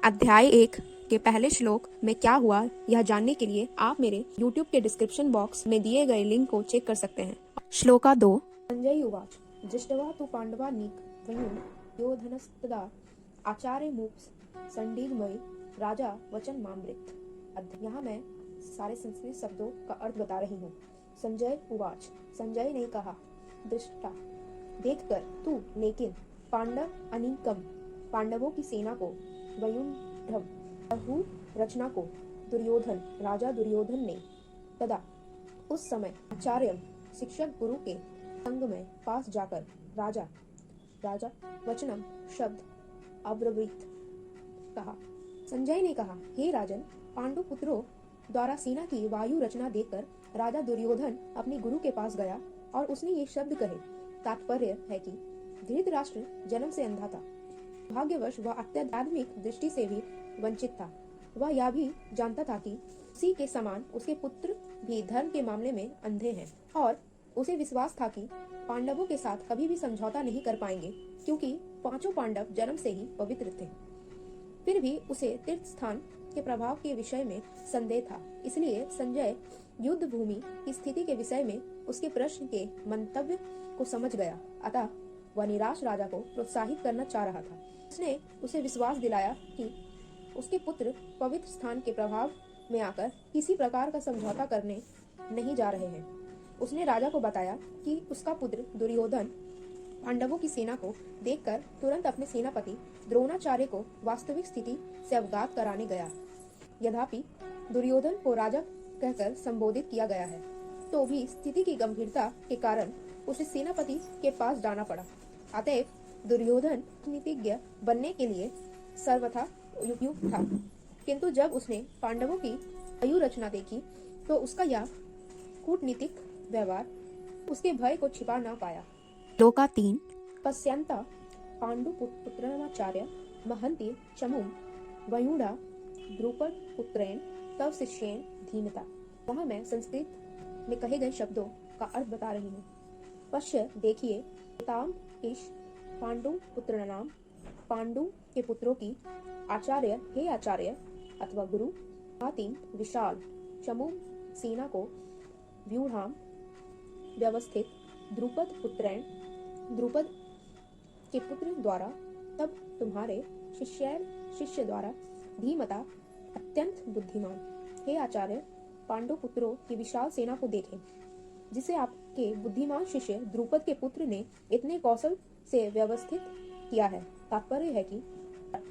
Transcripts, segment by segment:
अध्याय 1 के पहले श्लोक में क्या हुआ यह जानने के लिए आप मेरे YouTube के डिस्क्रिप्शन बॉक्स में दिए गए लिंक को चेक कर सकते हैं। श्लोका 2। संजय उवाच दृष्ट्वा तु पाण्डवानीक वयून् योधनस्तदा आचार्यमुप संदिग्धमयि राजा वचन मामृत। यहाँ मैं सारे संस्कृत शब्दों का अर्थ बता रही हूँ। संजय उवाच, संजय ने कहा, दृष्टा देखकर, तू लेकिन पांडव अनीकम पांडवों की सेना को, वयुंढव बहु रचना को, दुर्योधन राजा दुर्योधन ने, तदा उस समय आचार्य शिक्षक गुरु के संग में पास जाकर राजा वचनम शब्द अब्रवीत कहा। संजय ने कहा, हे राजन, पांडु पुत्रों द्वारा सेना की वायु रचना देखकर राजा दुर्योधन अपने गुरु के पास गया और उसने ये शब्द कहे। तात्पर्य है कि धृतराष्ट्र जन्म से अंधा था। भाग्यवश वह अत्याध्यात्मिक दृष्टि से भी वंचित था। वह यह भी जानता था कि उसी के समान उसके पुत्र भी धर्म के मामले में अंधे हैं और उसे विश्वास था कि पांडवों के साथ कभी भी समझौता नहीं कर पाएंगे, क्योंकि पांचों पांडव जन्म से ही पवित्र थे। फिर भी उसे तीर्थ स्थान के प्रभाव के विषय में संदेह था। इसलिए संजय युद्ध भूमि की स्थिति के विषय में उसके प्रश्न के मंतव्य को समझ गया। अतः वह निराश राजा को प्रोत्साहित करना चाह रहा था। उसने उसे विश्वास दिलाया कि उसके पुत्र पवित्र स्थान के प्रभाव में आकर किसी प्रकार का समझौता करने नहीं जा रहे हैं। उसने राजा को बताया कि उसका पुत्र दुर्योधन पांडवों की सेना को देखकर तुरंत अपने सेनापति द्रोणाचार्य को वास्तविक स्थिति से अवगत कराने गया। यद्यपि दुर्योधन को राजा कहकर संबोधित किया गया है, तो भी स्थिति की गंभीरता के कारण उसे सेनापति के पास जाना पड़ा। अतएव दुर्योधन नीतिज्ञ बनने के लिए सर्वथा उपयुक्त था, किंतु जब उसने पांडवों की वायु रचना देखी तो उसका यह कूटनीतिक व्यवहार उसके भय को छिपा न पाया। श्लोका 3। पश्यन्ता पाण्डुपुत्रमाचार्य महन्ति चमुं वयुणा द्रुपद पुत्रेण तव शिष्येन धीमता। वहाँ मैं संस्कृत में कहे गए शब्दों का अर्थ बता रही हूँ। पश्य देखिए, ताम इश पांडु पुत्र नाम, पांडु के पुत्रों की, आचार्य हे आचार्य अथवा गुरु, हातिम विशाल, चमुं सेना को, व्यूढ़ाम व्यवस्थित, द्रुपद पुत्रेण द्रुपद के पुत्र द्वारा, तब तुम्हारे शिष्य द्वारा, धीमता अत्यंत बुद्धिमान। हे आचार्य, पांडु पुत्रों की विशाल सेना को देखें, जिसे आपके बुद्धिमान शिष्य द्रुपद के पुत्र ने इतने कौशल से व्यवस्थित किया है। तात्पर्य है कि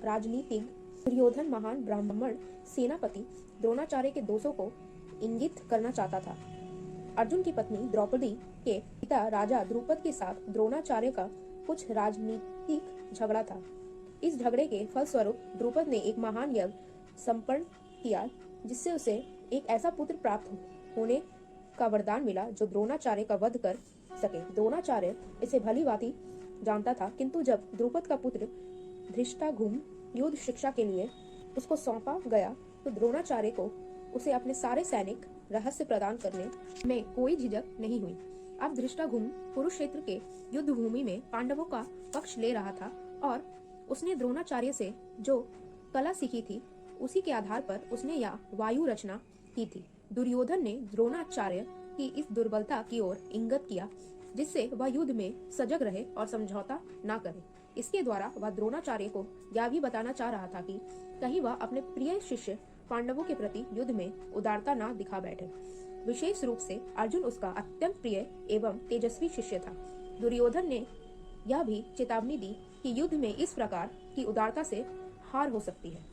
राजनीतिक दुर्योधन महान ब्राह्मण सेनापति द्रोणाचार्य के दोषों को इंगित करना चाहता था। अर्जुन की पत्नी द्रौपदी के पिता राजा द्रुपद के साथ द्रोणाचार्य का कुछ राजनीतिक झगड़ा था। इस झगड़े के फलस्वरूप द्रुपद ने एक महान यज्ञ संपन्न किया, जिससे उसे एक ऐसा पुत्र प्राप्त होने का वरदान मिला जो द्रोणाचार्य का वध कर सके। द्रोणाचार्य इसे भली भांति जानता था, किंतु जब द्रुपद का पुत्र धृष्टाद्युम्न युद्ध शिक्षा के लिए उसको सौंपा गया तो द्रोणाचार्य को उसे अपने सारे सैनिक रहस्य प्रदान करने में कोई झिझक नहीं हुई। अब धृष्टाद्युम्न कुरुक्षेत्र के युद्ध भूमि में पांडवों का पक्ष ले रहा था और उसने द्रोणाचार्य से जो कला सीखी थी उसी के आधार पर उसने यह वायु रचना की थी। दुर्योधन ने द्रोणाचार्य की इस दुर्बलता की ओर इंगित किया, जिससे वह युद्ध में सजग रहे और समझौता न करे। इसके द्वारा वह द्रोणाचार्य को यह भी बताना चाह रहा था कि कहीं वह अपने प्रिय शिष्य पांडवों के प्रति युद्ध में उदारता न दिखा बैठे। विशेष रूप से अर्जुन उसका अत्यंत प्रिय एवं तेजस्वी शिष्य था। दुर्योधन ने यह भी चेतावनी दी कि युद्ध में इस प्रकार की उदारता से हार हो सकती है।